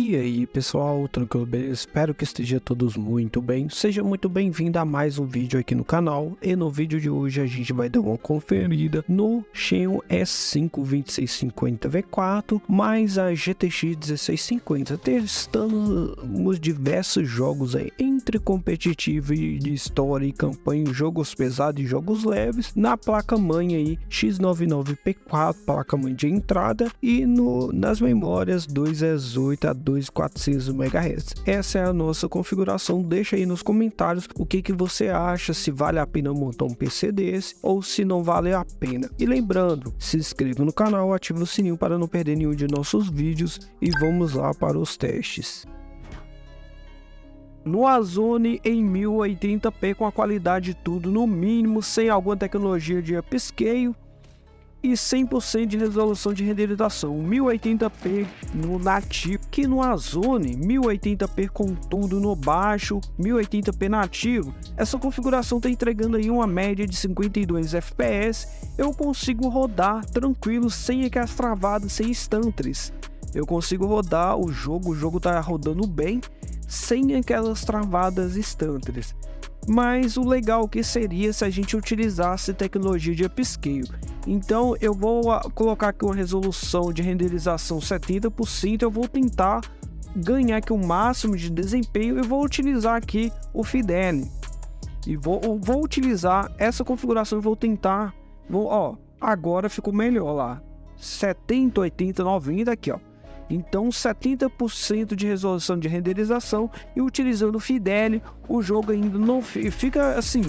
E aí pessoal, tranquilo, beleza? Espero que esteja todos muito bem. Seja muito bem-vindo a mais um vídeo aqui no canal. E no vídeo de hoje a gente vai dar uma conferida no Xeon S5 2650V4 mais a GTX 1650. Testamos diversos jogos aí, entre competitivo e de história e campanha, jogos pesados e jogos leves, na placa-mãe aí X99P4, placa-mãe de entrada, e nas memórias 2x8 a 2400 MHz. Essa é a nossa configuração. Deixa aí nos comentários o que você acha, se vale a pena montar um PC desse ou se não vale a pena. E lembrando, se inscreva no canal, ative o sininho para não perder nenhum de nossos vídeos e vamos lá para os testes. No Warzone em 1080p com a qualidade tudo no mínimo, sem alguma tecnologia de upscale e 100% de resolução de renderização, 1080p no nativo, que no Warzone 1080p com tudo no baixo, 1080p nativo. Essa configuração está entregando aí uma média de 52 FPS. Eu consigo rodar tranquilo, sem aquelas travadas, sem estantres. Eu consigo rodar o jogo tá rodando bem, sem aquelas travadas estantres. Mas o legal que seria se a gente utilizasse tecnologia de upscale. Então eu vou colocar aqui uma resolução de renderização 70%, eu vou tentar ganhar aqui o máximo de desempenho e vou utilizar aqui o Fidelis. E vou utilizar essa configuração e vou tentar, agora ficou melhor lá, 70, 80, 90 aqui, ó. Então 70% de resolução de renderização e utilizando o Fidelis, o jogo ainda não fica assim,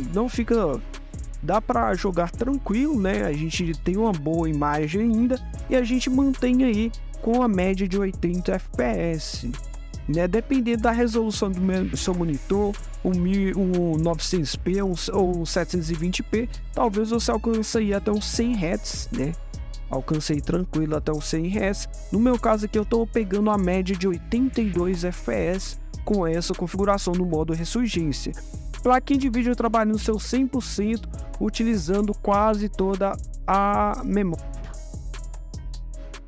dá para jogar tranquilo, né? A gente tem uma boa imagem ainda e a gente mantém aí com a média de 80 FPS, né? Dependendo da resolução do seu monitor, um 900p ou 720p, talvez você alcance aí até uns 100 Hz, né? Alcancei tranquilo até os 100 Hz. No meu caso aqui eu estou pegando a média de 82 FPS com essa configuração no modo ressurgência. Plaquinha de vídeo eu trabalho no seu 100%, utilizando quase toda a memória.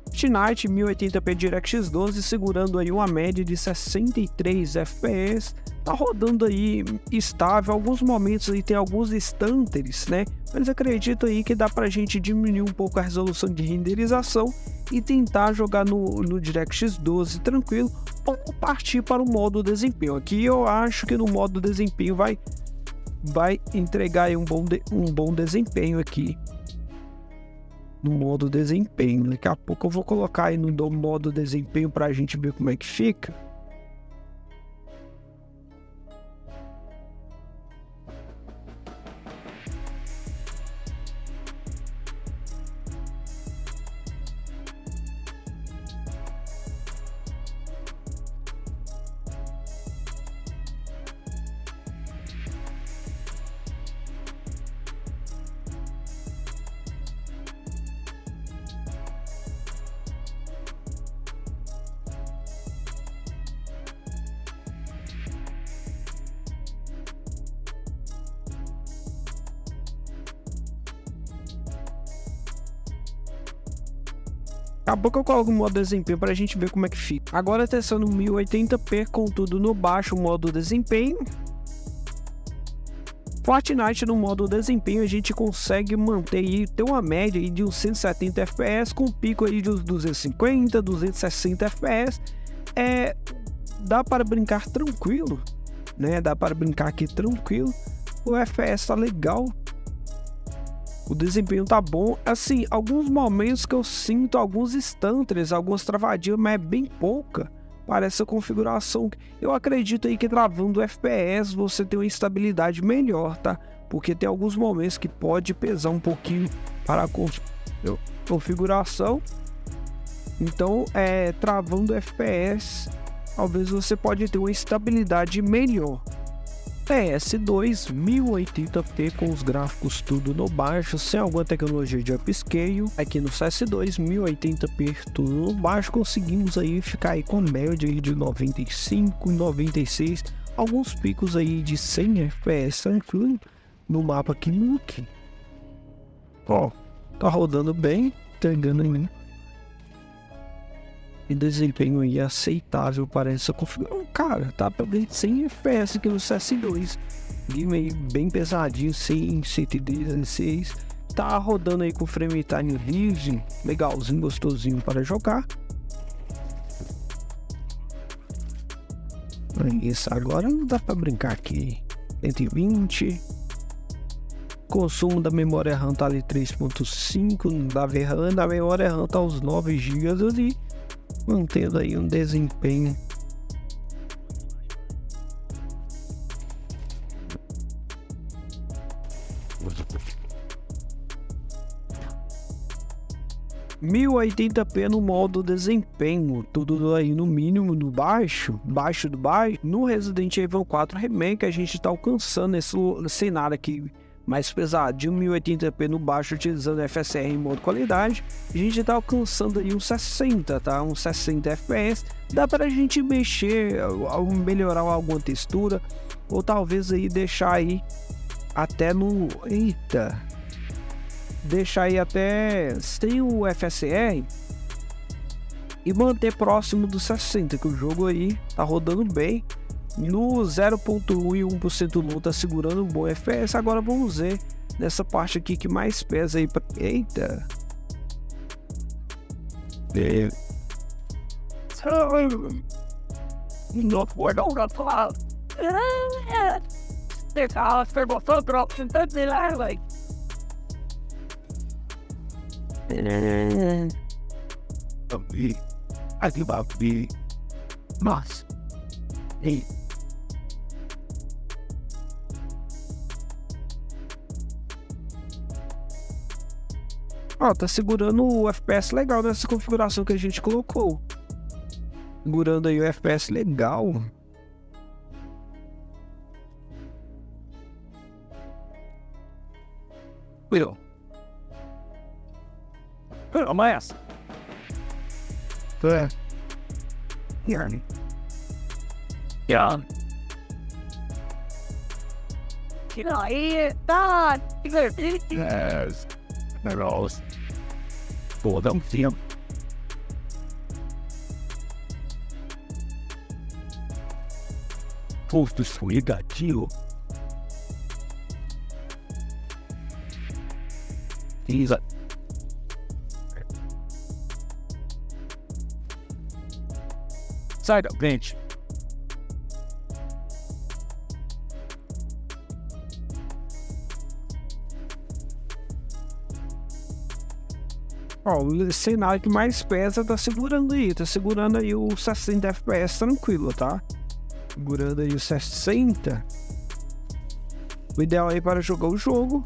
Fortnite 1080p DirectX 12 segurando aí uma média de 63 FPS. Tá rodando aí estável, alguns momentos aí tem alguns estantres, né? Mas acredito aí que dá pra gente diminuir um pouco a resolução de renderização e tentar jogar no DirectX 12 tranquilo ou partir para o modo desempenho. Aqui eu acho que no modo desempenho vai entregar aí um bom desempenho aqui. No modo desempenho, daqui a pouco eu vou colocar aí no modo desempenho pra gente ver como é que fica. Acabou que eu coloco o modo desempenho para a gente ver como é que fica. Agora testando 1080p com tudo no baixo, modo desempenho. Fortnite no modo desempenho a gente consegue manter aí, ter uma média aí de uns 170 FPS com pico aí de uns 250, 260 FPS. Dá para brincar tranquilo, né? Dá para brincar aqui tranquilo. O FPS tá legal. O desempenho tá bom, assim, alguns momentos que eu sinto alguns estantres, algumas travadinhas, mas é bem pouca para essa configuração. Eu acredito aí que travando o FPS você tem uma estabilidade melhor, tá? Porque tem alguns momentos que pode pesar um pouquinho para a configuração. Então, travando o FPS, talvez você pode ter uma estabilidade melhor. PS2 1080p com os gráficos tudo no baixo, sem alguma tecnologia de upscale. Aqui no CS2 1080p tudo no baixo, conseguimos aí ficar aí com média aí de 95, 96, alguns picos aí de 100 FPS tranquilo no mapa aqui Nuke. Ó, tá rodando bem, entregando em mim. e desempenho aí aceitável para essa configuração. Cara, tá pra ver 100 FPS aqui no CS2. Game aí bem pesadinho, 116. Tá rodando aí com frame time livre, legalzinho, gostosinho para jogar. Isso, agora não dá pra brincar aqui. 120. Consumo da memória RAM tá ali 3.5 da VRAM, da memória RAM tá aos 9 GB ali, mantendo aí um desempenho « 1080p no modo desempenho, tudo aí no mínimo, no baixo do baixo. No Resident Evil 4 Remake a gente tá alcançando esse cenário aqui mais pesadinho, 1080p no baixo, utilizando FSR em modo qualidade. A gente tá alcançando aí uns 60, tá? Uns 60 FPS. Dá pra gente mexer, melhorar alguma textura, ou talvez aí deixar aí até no... Eita! Deixar aí até sem o FSR e manter próximo dos 60, que o jogo aí tá rodando bem. No 0.1 e 1% low tá segurando um bom FPS. Agora vamos ver nessa parte aqui que mais pesa aí pra... Eita! Nossa! Ei! Ó, tá segurando o FPS legal nessa configuração que a gente colocou. Segurando aí o FPS legal. Virou. Toma essa. É. Yeah. Yes. Nervous. Båda omkring. Posto escorregadio. Isa. Sai da frente. Ó, o cenário que mais pesa tá segurando aí o 60 FPS tranquilo, tá? Segurando aí o 60. O ideal aí para jogar o jogo.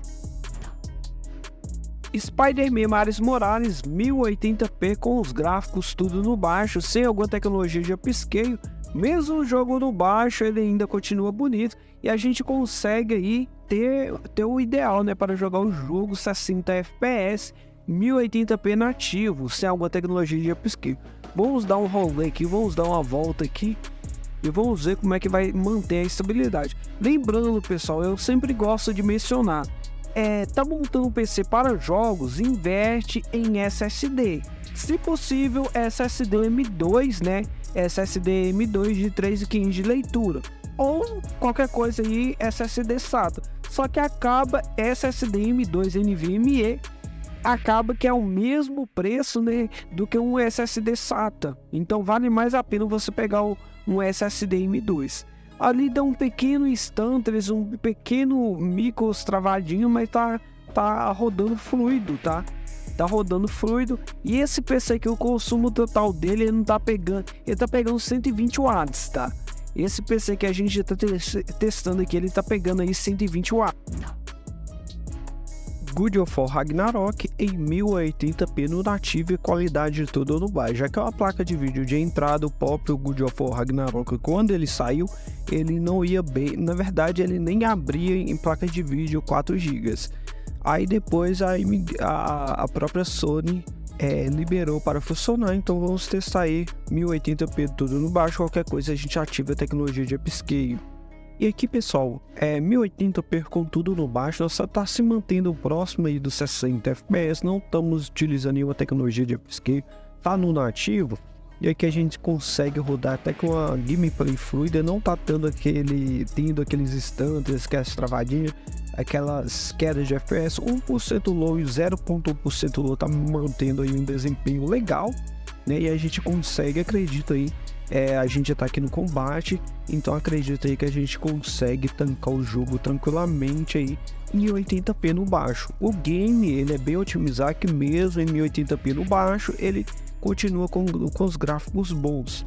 Spider-Man Miles Morales 1080p com os gráficos tudo no baixo, sem alguma tecnologia de upscale. Mesmo o jogo no baixo, ele ainda continua bonito e a gente consegue aí ter o ideal, né, para jogar o jogo 60 FPS, 1080p nativo, sem alguma tecnologia de upscale. Vamos dar um rolê aqui, vamos dar uma volta aqui e vamos ver como é que vai manter a estabilidade. Lembrando, pessoal, eu sempre gosto de mencionar, tá montando um PC para jogos, inverte em SSD. Se possível, SSD M2, né? SSD M2 de 3.500 de leitura. Ou qualquer coisa aí, SSD SATA. Só que acaba SSD M2 NVMe, acaba que é o mesmo preço, né, do que um SSD SATA. Então vale mais a pena você pegar um SSD M2. Ali dá um pequeno instantes, um pequeno micros travadinho, mas tá rodando fluido, tá? Tá rodando fluido. E esse PC aqui, o consumo total dele, ele tá pegando 120 watts, tá? Esse PC que a gente tá testando aqui, ele tá pegando aí 120 watts. God of War Ragnarok em 1080p no nativo e qualidade toda no baixo, já que é uma placa de vídeo de entrada. O próprio God of War Ragnarok, quando ele saiu, ele não ia bem, na verdade ele nem abria em placa de vídeo 4 GB. Aí depois a própria Sony liberou para funcionar, então vamos testar aí 1080p tudo no baixo. Qualquer coisa a gente ativa a tecnologia de upscale. E aqui, pessoal, 1080p com tudo no baixo, nós só tá se mantendo próximo aí dos 60 FPS, não estamos utilizando nenhuma tecnologia de upscale, tá no nativo. E aqui a gente consegue rodar até com a gameplay fluida, não tá tendo aqueles instantes, aquelas travadinhas, aquelas quedas de FPS. 1% low e 0.1% low tá mantendo aí um desempenho legal, né? E a gente consegue, acredito aí, a gente já tá aqui no combate, então acredito aí que a gente consegue tancar o jogo tranquilamente aí em 1080p no baixo. O game, ele é bem otimizado, que mesmo em 1080p no baixo, ele continua com os gráficos bons.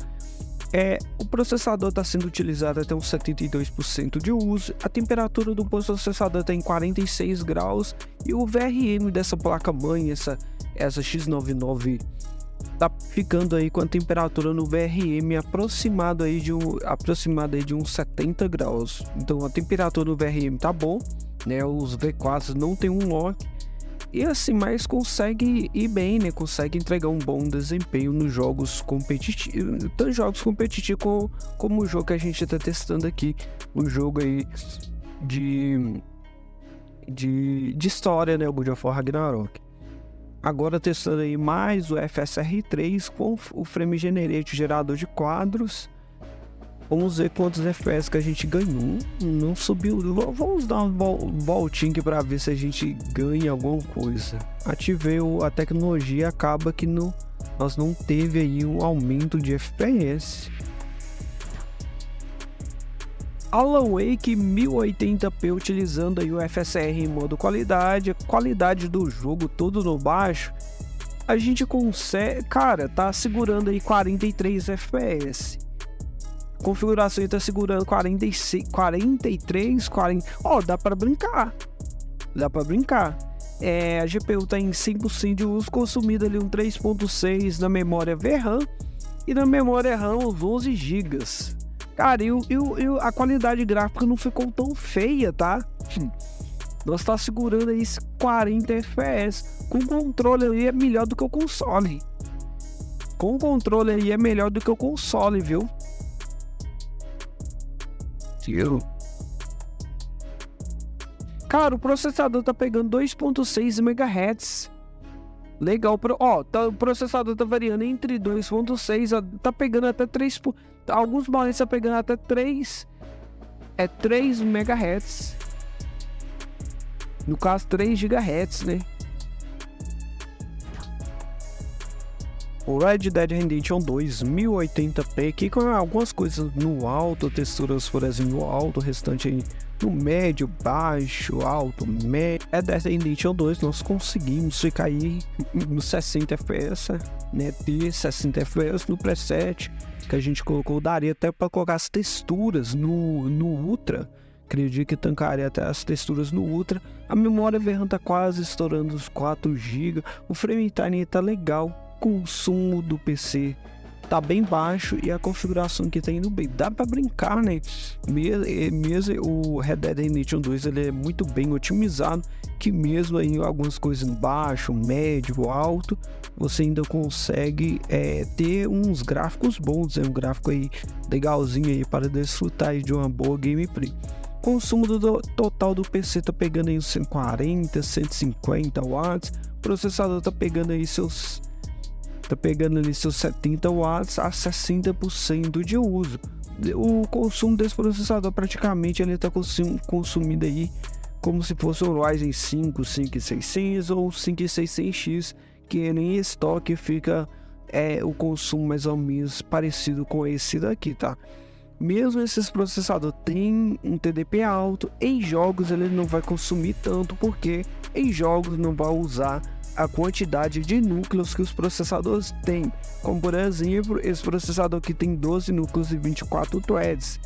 O processador está sendo utilizado até uns 72% de uso, a temperatura do processador está em 46 graus e o VRM dessa placa-mãe, essa X99, tá ficando aí com a temperatura no VRM aproximada aí de uns 70 graus. Então a temperatura no VRM tá bom, né? Os V4 não tem um lock e assim, mas consegue ir bem, né? Consegue entregar um bom desempenho nos jogos competitivos, tanto jogos competitivos como o jogo que a gente tá testando aqui, um jogo aí de história, né? O God of War Ragnarok. Agora testando aí mais o FSR3 com o Frame Generate, gerador de quadros. Vamos ver quantos FPS que a gente ganhou. Não subiu. Vamos dar uma voltinha aqui para ver se a gente ganha alguma coisa. Ativei a tecnologia e acaba que nós não teve aí um aumento de FPS. Alan Wake 1080p utilizando aí o FSR em modo qualidade, a qualidade do jogo todo no baixo, a gente consegue, cara, tá segurando aí 43 FPS. Configuração tá segurando 46, 43, 40. Ó, dá para brincar. Dá para brincar. A GPU tá em 100% de uso, consumido ali um 3.6 na memória VRAM e na memória RAM uns 11 GB. Cara, a qualidade gráfica não ficou tão feia, tá? Nós tá segurando aí 40 FPS. Com o controle aí é melhor do que o console. Com o controle aí é melhor do que o console, viu? Cara, o processador tá pegando 2.6 MHz. Legal, o processador tá variando entre 2.6, tá pegando até 3, alguns modelos tá pegando até 3 MHz. No caso 3 GHz, né? O Red Dead Redemption 2 1080p aqui com algumas coisas no alto, texturas por exemplo no alto, o restante aí no médio, baixo, alto, médio. Red Dead Redemption 2 nós conseguimos ficar aí no 60 fps, né? Ter 60 fps no preset que a gente colocou, daria até para colocar as texturas no Ultra. Acredito que tancaria até as texturas no Ultra. A memória VRAM tá quase estourando os 4 GB. O frame time tá legal. Consumo do PC tá bem baixo e a configuração que tá indo bem. Dá pra brincar, né? Mesmo o Red Dead Redemption 2 ele é muito bem otimizado, que mesmo aí algumas coisas baixo, médio, alto, você ainda consegue ter uns gráficos bons, um gráfico aí legalzinho aí para desfrutar aí de uma boa gameplay. Consumo total do PC tá pegando aí uns 140, 150 watts. O processador tá pegando aí seus 70 watts a 60% de uso. O consumo desse processador praticamente ele está consumindo aí como se fosse um Ryzen 5 5600 ou 5600X, que em estoque fica o consumo mais ou menos parecido com esse daqui, tá? Mesmo esses processadores têm um TDP alto, em jogos ele não vai consumir tanto, porque em jogos não vai usar a quantidade de núcleos que os processadores têm, como por exemplo esse processador que tem 12 núcleos e 24 threads.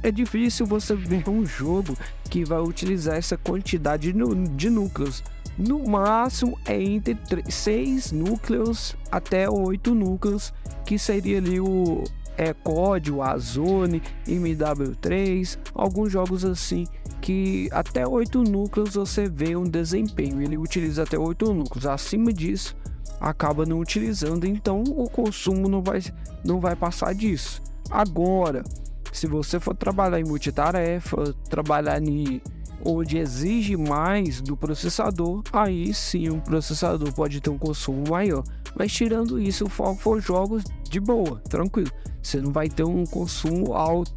É difícil você ver um jogo que vai utilizar essa quantidade de núcleos. No máximo é entre 6 núcleos até 8 núcleos, que seria ali o COD, o Warzone, MW3, alguns jogos assim que até 8 núcleos você vê um desempenho. Ele utiliza até 8 núcleos, acima disso acaba não utilizando, então o consumo não vai passar disso. Agora, se você for trabalhar em multitarefa, trabalhar onde exige mais do processador, aí sim o processador pode ter um consumo maior. Mas tirando isso, o foco for jogos de boa, tranquilo. Você não vai ter um consumo alto.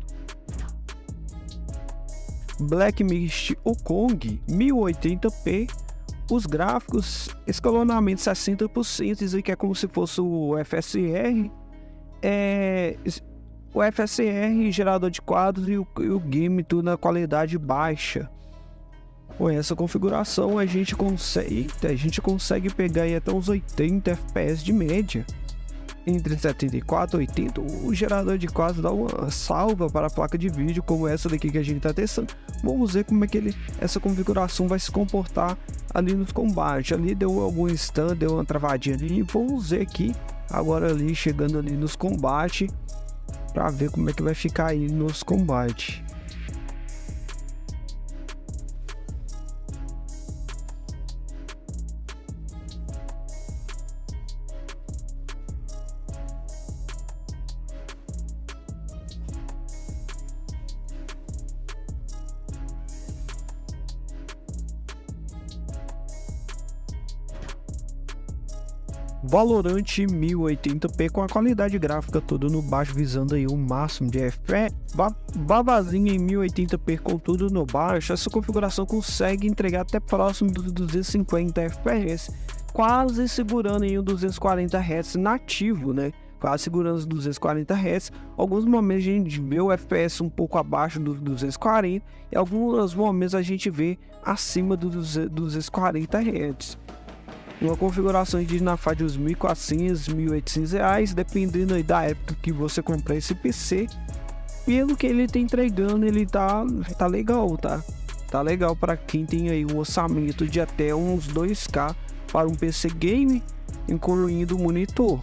Black Myth Wukong 1080p. Os gráficos, escalonamento 60%, isso aqui é como se fosse o FSR. O FSR, gerador de quadros e o game tudo na qualidade baixa. Com essa configuração a gente consegue pegar aí até uns 80 FPS de média. Entre 74 e 80, o gerador de quadros dá uma salva para a placa de vídeo como essa daqui que a gente está testando. Vamos ver como é que essa configuração vai se comportar ali nos combates. Ali deu algum instante, deu uma travadinha ali. Vamos ver aqui, agora ali, chegando ali nos combates, para ver como é que vai ficar aí nos combates. Valorant 1080p com a qualidade gráfica toda no baixo, visando aí o máximo de FPS. Babazinha em 1080p com tudo no baixo, essa configuração consegue entregar até próximo dos 250 FPS, quase segurando em um 240 Hz nativo, né? Quase segurando os 240 Hz. Alguns momentos a gente vê o FPS um pouco abaixo dos 240 e alguns momentos a gente vê acima dos 240 Hz. Uma configuração de na faixa de uns R$ 1.400, R$ 1.800, dependendo aí da época que você comprar esse PC. Pelo que ele tá entregando, ele tá legal, tá? Tá legal para quem tem aí um orçamento de até uns 2K para um PC game, incluindo o monitor.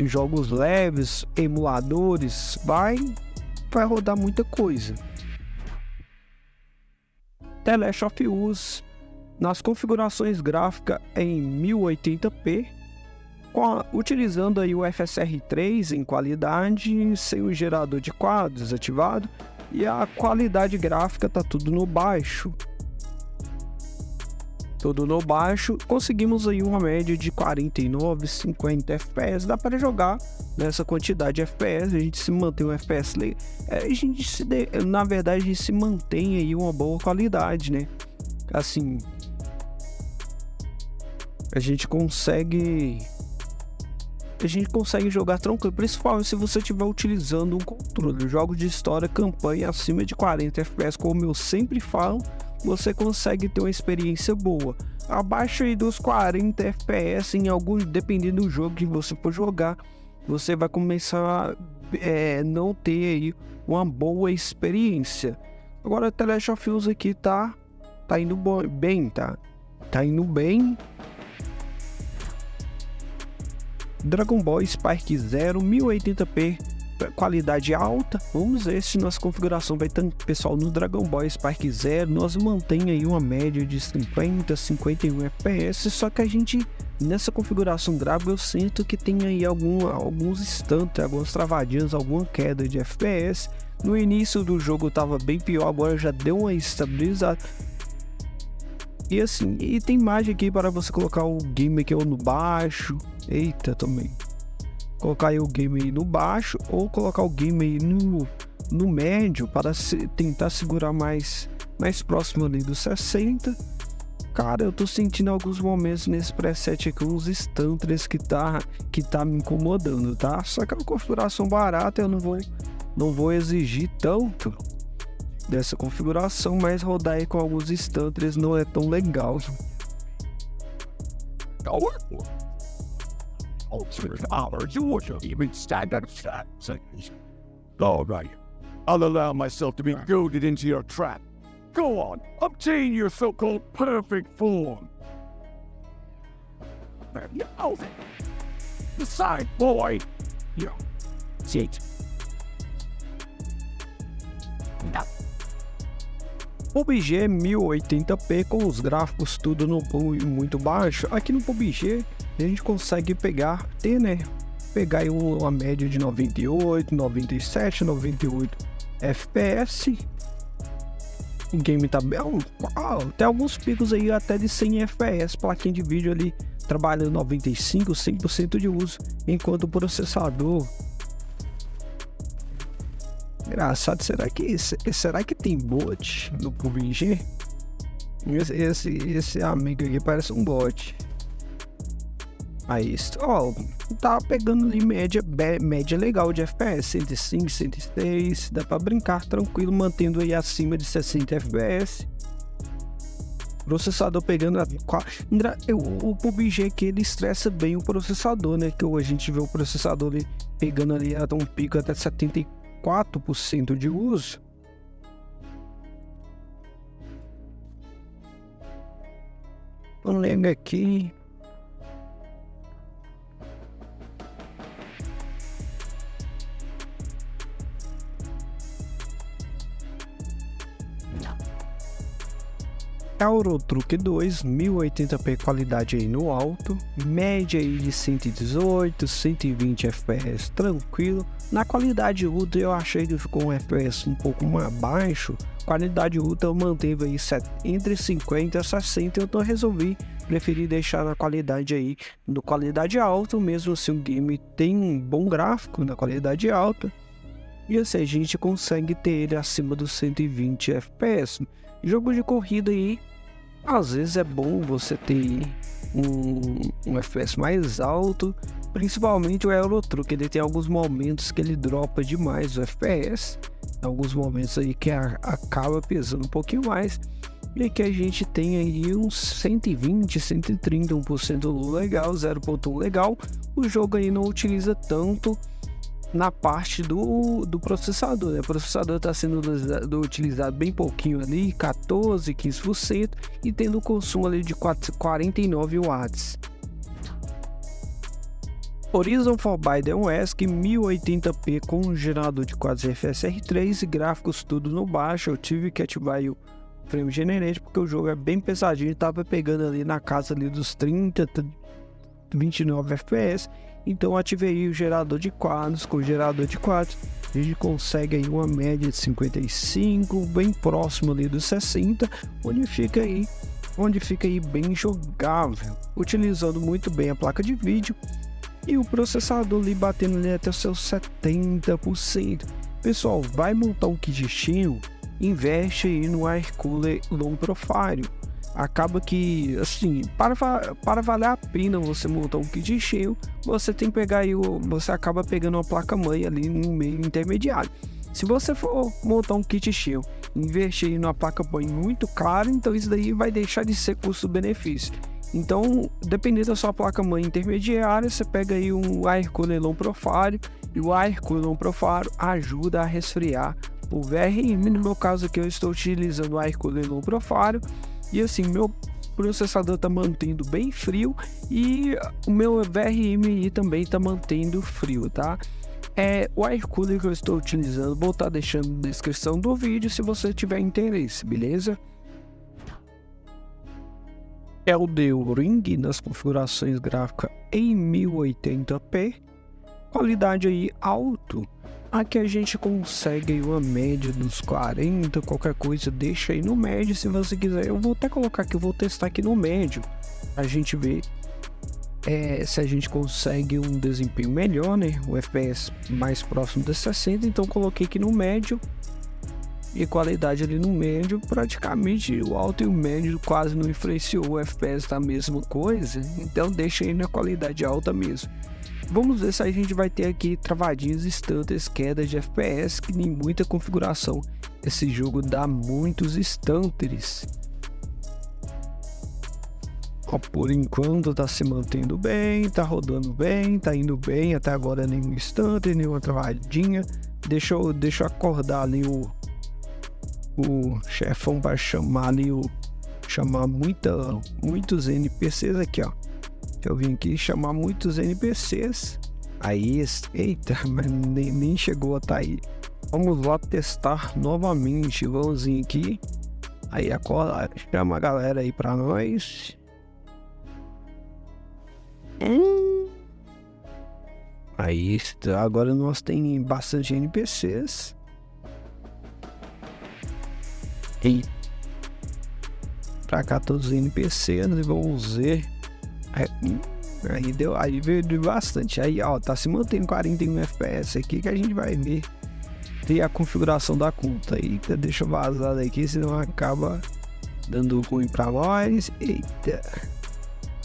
Jogos leves, emuladores, vai rodar muita coisa. The Last of Us nas configurações gráficas em 1080p, utilizando aí o FSR3 em qualidade, sem o gerador de quadros ativado, e a qualidade gráfica tá tudo no baixo. Conseguimos aí uma média de 49, 50 FPS, dá para jogar nessa quantidade de FPS, a gente se mantém um FPS, na verdade a gente se mantém aí uma boa qualidade, né? Assim, a gente consegue jogar tranquilo, principalmente se você estiver utilizando um controle. Jogos de história, campanha acima de 40 FPS, como eu sempre falo, você consegue ter uma experiência boa. Abaixo aí dos 40 FPS, dependendo do jogo que você for jogar, você vai começar a não ter aí uma boa experiência. Agora o The Last of Us aqui tá indo bem, tá indo bem. Dragon Ball Spark Zero 1080p, qualidade alta. Vamos ver se nossa configuração vai ter, pessoal. No Dragon Ball Spark Zero nós mantém aí uma média de 50, 51 FPS, só que a gente nessa configuração gráfica eu sinto que tem aí alguns instantes, algumas travadinhas, alguma queda de FPS. No início do jogo tava bem pior, agora já deu uma estabilizada. E assim, e tem imagem aqui para você colocar o game aqui ou no baixo. Eita, também. Colocar aí o game aí no baixo ou colocar o game aí no médio para tentar segurar mais próximo ali dos 60. Cara, eu tô sentindo alguns momentos nesse preset aqui, uns stutters que tá me incomodando, tá? Só que é uma configuração barata, eu não vou exigir tanto dessa configuração, mas rodar aí com alguns stutters não é tão legal. Alright, I'll allow myself to be goaded into your trap. Go on, obtain your so-called perfect form. No, decide, boy. Sit. PUBG 1080p com os gráficos tudo muito baixo. Aqui no PUBG a gente consegue pegar aí uma média de 98, 97, 98 FPS. O game tá bem. Tem alguns picos aí até de 100 FPS, plaquinha de vídeo ali trabalhando 95, 100% de uso, enquanto o processador. Engraçado, será que tem bot no PUBG? Esse amigo aqui parece um bot. Aí, tá pegando ali média legal de FPS, 105, 106, dá pra brincar tranquilo, mantendo aí acima de 60 FPS. Processador pegando o PUBG aqui, ele estressa bem o processador, né? Que a gente vê o processador ali pegando ali até um pico até 74% de uso. Vamos ler aqui. Eurotruck 2, 1080p qualidade aí no alto, média aí de 118, 120 FPS tranquilo. Na qualidade ultra eu achei que ficou um FPS um pouco mais baixo, qualidade ultra eu manteve aí entre 50 e 60, então resolvi preferir deixar na qualidade aí, no qualidade alta, mesmo se o game tem um bom gráfico na qualidade alta, e assim a gente consegue ter ele acima dos 120 FPS. Jogo de corrida aí, às vezes é bom você ter um FPS mais alto, principalmente o Eurotruck, ele tem alguns momentos que ele dropa demais o FPS, alguns momentos aí que acaba pesando um pouquinho mais, e aqui a gente tem aí uns 120, 130, 1% legal, 0.1 legal. O jogo aí não utiliza tanto na parte do processador, né? O processador está sendo utilizado bem pouquinho ali, 14, 15%, e tendo um consumo ali de 49 watts. Horizon Forbidden West 1080p com gerador de quadros FSR3 e gráficos tudo no baixo. Eu tive que ativar o Frame Generate porque o jogo é bem pesadinho, estava pegando ali na casa ali dos 30, 29 FPS. Então ativei o gerador de quadros. Com o gerador de quadros a gente consegue aí uma média de 55, bem próximo ali dos 60, onde fica aí bem jogável, utilizando muito bem a placa de vídeo e o processador ali batendo ali até os seus 70%. Pessoal, vai montar um kit Steam, investe aí no Air Cooler Low Profile. Acaba que, assim, para valer a pena você montar um kit cheio, você tem que pegar aí, você acaba pegando uma placa-mãe ali no meio intermediário. Se você for montar um kit cheio, investir aí numa placa-mãe muito cara, então isso daí vai deixar de ser custo-benefício. Então, dependendo da sua placa-mãe intermediária, você pega aí um Air Cooler Low Profile, e o Air Cooler Low Profile ajuda a resfriar o VRM. No meu caso aqui eu estou utilizando o Air Cooler Low Profile, e assim, meu processador está mantendo bem frio e o meu VRM também está mantendo frio, tá? O Air Cooler que eu estou utilizando, vou estar deixando na descrição do vídeo se você tiver interesse, beleza? Elden Ring nas configurações gráficas em 1080p, qualidade aí alto. Aqui a gente consegue aí uma média dos 40, qualquer coisa deixa aí no médio se você quiser. Eu vou até colocar aqui, eu vou testar aqui no médio, a gente ver se a gente consegue um desempenho melhor, né? O FPS mais próximo de 60, então coloquei aqui no médio. E qualidade ali no médio, praticamente o alto e o médio quase não influenciou, o FPS tá a mesma coisa, então deixa aí na qualidade alta mesmo. Vamos ver se a gente vai ter aqui travadinhas instantes, quedas de FPS, que nem muita configuração. Esse jogo dá muitos instantes. Por enquanto tá se mantendo bem, tá rodando bem, tá indo bem, até agora nenhum instante, nenhuma travadinha. Deixa eu acordar ali o chefão para chamar ali chamar muitos NPCs aqui, ó. Eu vim aqui chamar muitos NPCs. Aí, eita, mas nem chegou a tá aí. Vamos lá testar novamente. Vamos vir aqui. Aí acorda, chama a galera aí pra nós. Aí, agora nós tem bastante NPCs. Eita. pra cá todos os NPCs, nível Z. Aí veio bastante. Aí, ó, tá se mantendo 41 FPS aqui que a gente vai ver. Tem a configuração da conta. Eita, deixa eu vazar daqui, senão acaba dando ruim pra nós. Eita.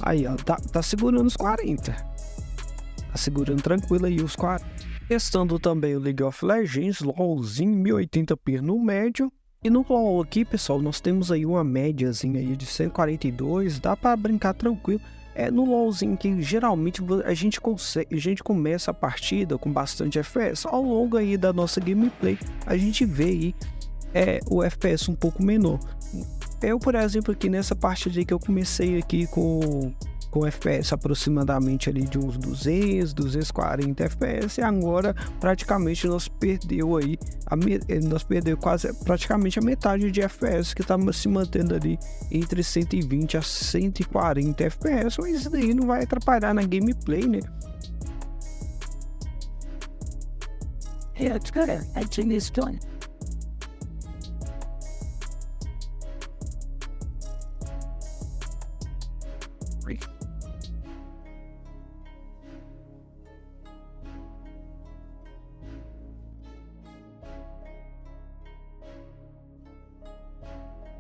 Aí, ó, tá segurando os 40. Tá segurando tranquilo aí os 40. Testando também o League of Legends, LOLzinho 1080p no médio. E no LOL aqui, pessoal, nós temos aí uma médiazinha aí de 142, dá pra brincar tranquilo. É no LOLzinho que geralmente a gente começa a partida com bastante FPS. Ao longo aí da nossa gameplay, a gente vê aí o FPS um pouco menor. Eu, por exemplo, aqui nessa partida que eu comecei aqui com FPS aproximadamente ali de uns 200, 240 FPS, e agora praticamente nós perdeu quase praticamente a metade de FPS, que tá se mantendo ali entre 120 a 140 FPS, mas isso daí não vai atrapalhar na gameplay, né? It's good. I think it's done.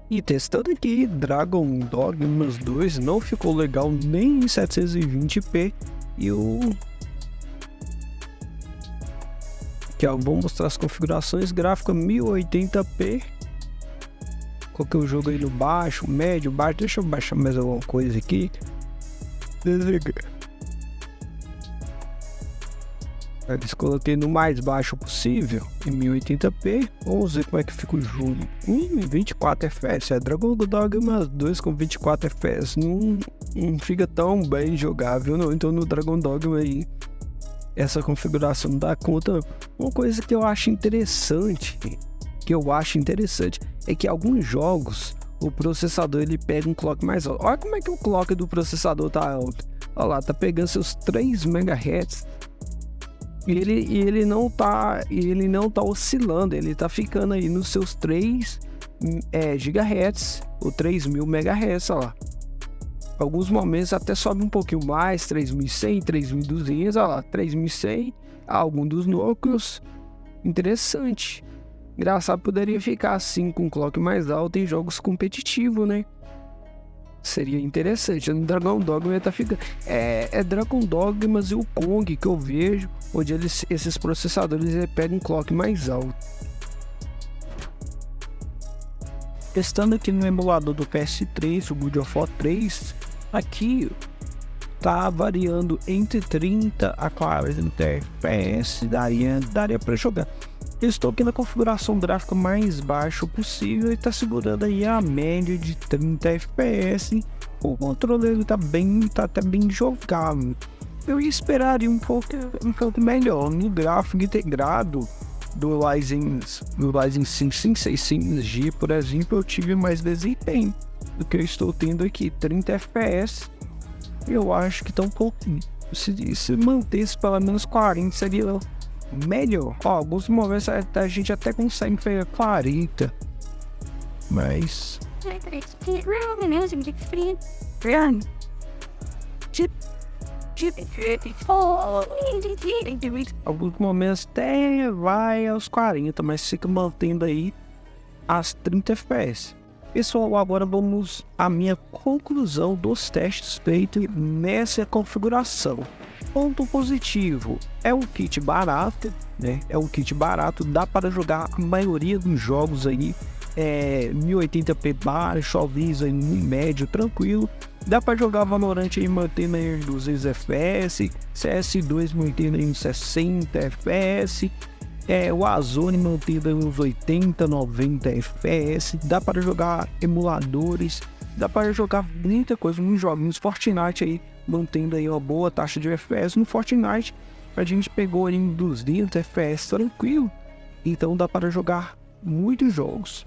E testando aqui, Dragon Dogmas 2 não ficou legal nem em 720p. E aqui, ó, vou mostrar as configurações. Gráfico 1080p. Coloquei o jogo aí no baixo, médio, baixo. Deixa eu baixar mais alguma coisa aqui. Eles coloquei no mais baixo possível, em 1080p. Vamos ver como é que fica o jogo. 24 FPS. É Dragon Dogma 2 com 24 FPS. Não fica tão bem jogável, não. Então no Dragon Dogma aí, essa configuração não dá conta. Uma coisa que eu acho interessante, é que alguns jogos o processador ele pega um clock mais alto. Olha como é que o clock do processador tá alto. Olha lá, tá pegando seus 3 MHz. E ele não tá oscilando, ele tá ficando aí nos seus 3 GHz ou 3000 MHz, olha lá. Alguns momentos até sobe um pouquinho mais, 3100, 3200, olha lá, 3100, algum dos núcleos. Interessante. Engraçado, poderia ficar assim com um clock mais alto em jogos competitivos, né? Seria interessante. No Dragon Dogma tá ficando. É Dragon Dogmas e o Kong que eu vejo, onde esses processadores pegam um clock mais alto. Testando aqui no emulador do PS3, o God of War 3, aqui tá variando entre 30 a 40 FPS, daria para jogar. Eu estou aqui na configuração gráfica mais baixa possível e tá segurando aí a média de 30 FPS. O controle tá até bem jogável. Eu esperaria um pouco melhor no gráfico integrado do Ryzen 5 5600G, por exemplo. Eu tive mais desempenho do que eu estou tendo aqui, 30 FPS. Eu acho que tá um pouquinho. Se mantesse pelo menos 40 seria melhor. Ó, alguns momentos a gente até consegue pegar 40, mas alguns momentos até vai aos 40, mas fica mantendo aí as 30 FPS. Pessoal, agora vamos à minha conclusão dos testes feitos nessa configuração. Ponto positivo, é um kit barato, né? É um kit barato, dá para jogar a maioria dos jogos aí, 1080p baixo, ao liso aí no médio, tranquilo. Dá para jogar Valorant aí mantendo aí 200 FPS, CS2 mantendo aí uns 60 FPS, o Warzone mantendo aí uns 80, 90 FPS. Dá para jogar emuladores, dá para jogar muita coisa, uns joguinhos Fortnite aí, mantendo aí uma boa taxa de FPS. No Fortnite a gente pegou aí 200 FPS tranquilo, então dá para jogar muitos jogos.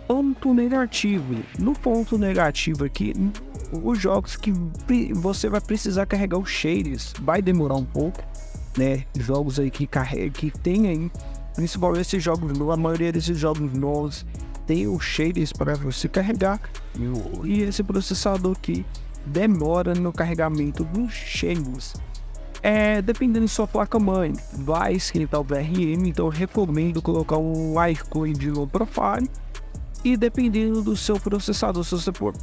Ponto negativo. No ponto negativo aqui, os jogos que você vai precisar carregar os shaders, vai demorar um pouco, né? Jogos aí que tem aí, principalmente esses jogos novos, a maioria desses jogos novos, tem os shaders para você carregar, e esse processador aqui demora no carregamento dos shaders. Dependendo de sua placa-mãe, vai esquentar o VRM, então eu recomendo colocar um iCore de low profile. E dependendo do seu processador, se você for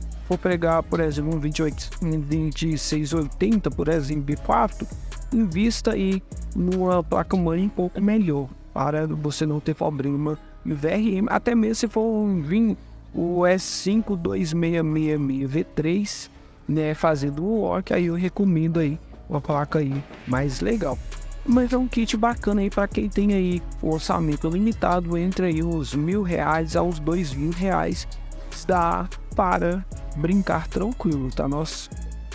pegar, por exemplo, um 2680, por exemplo, B4, invista aí numa placa-mãe um pouco melhor, para você não ter problema no VRM, até mesmo se for vir o S5 2666 V3, né, fazendo o work, aí eu recomendo aí uma placa aí mais legal. Mas é um kit bacana aí para quem tem aí o orçamento limitado entre aí os R$1.000 aos R$2.000, dá para brincar tranquilo, tá?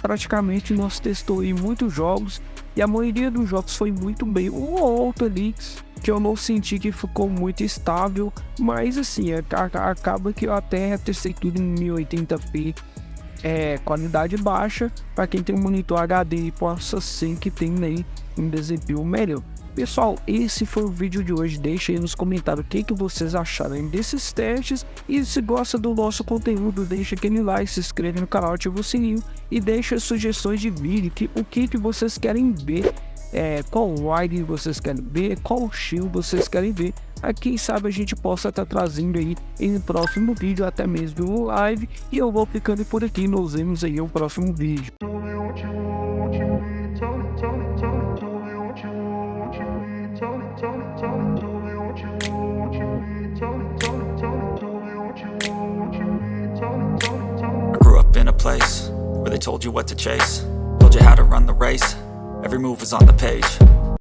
Praticamente nós testou aí muitos jogos e a maioria dos jogos foi muito bem. Um ou outro ali que eu não senti que ficou muito estável, mas assim, acaba que eu até testei tudo em 1080p, qualidade baixa, para quem tem um monitor HD e possa ser que tenha aí um desempenho melhor. Pessoal, esse foi o vídeo de hoje. Deixa aí nos comentários o que vocês acharam desses testes, e se gosta do nosso conteúdo, deixa aquele like, se inscreve no canal, ativa o sininho e deixa sugestões de vídeo, o que vocês querem ver, qual wide vocês querem ver, qual shield vocês querem ver. Quem sabe a gente possa estar trazendo aí em próximo vídeo, até mesmo um live. E eu vou ficando por aqui, nos vemos aí no próximo vídeo. I grew up in a place where they told you what to chase, told you how to run the race, every move was on the page.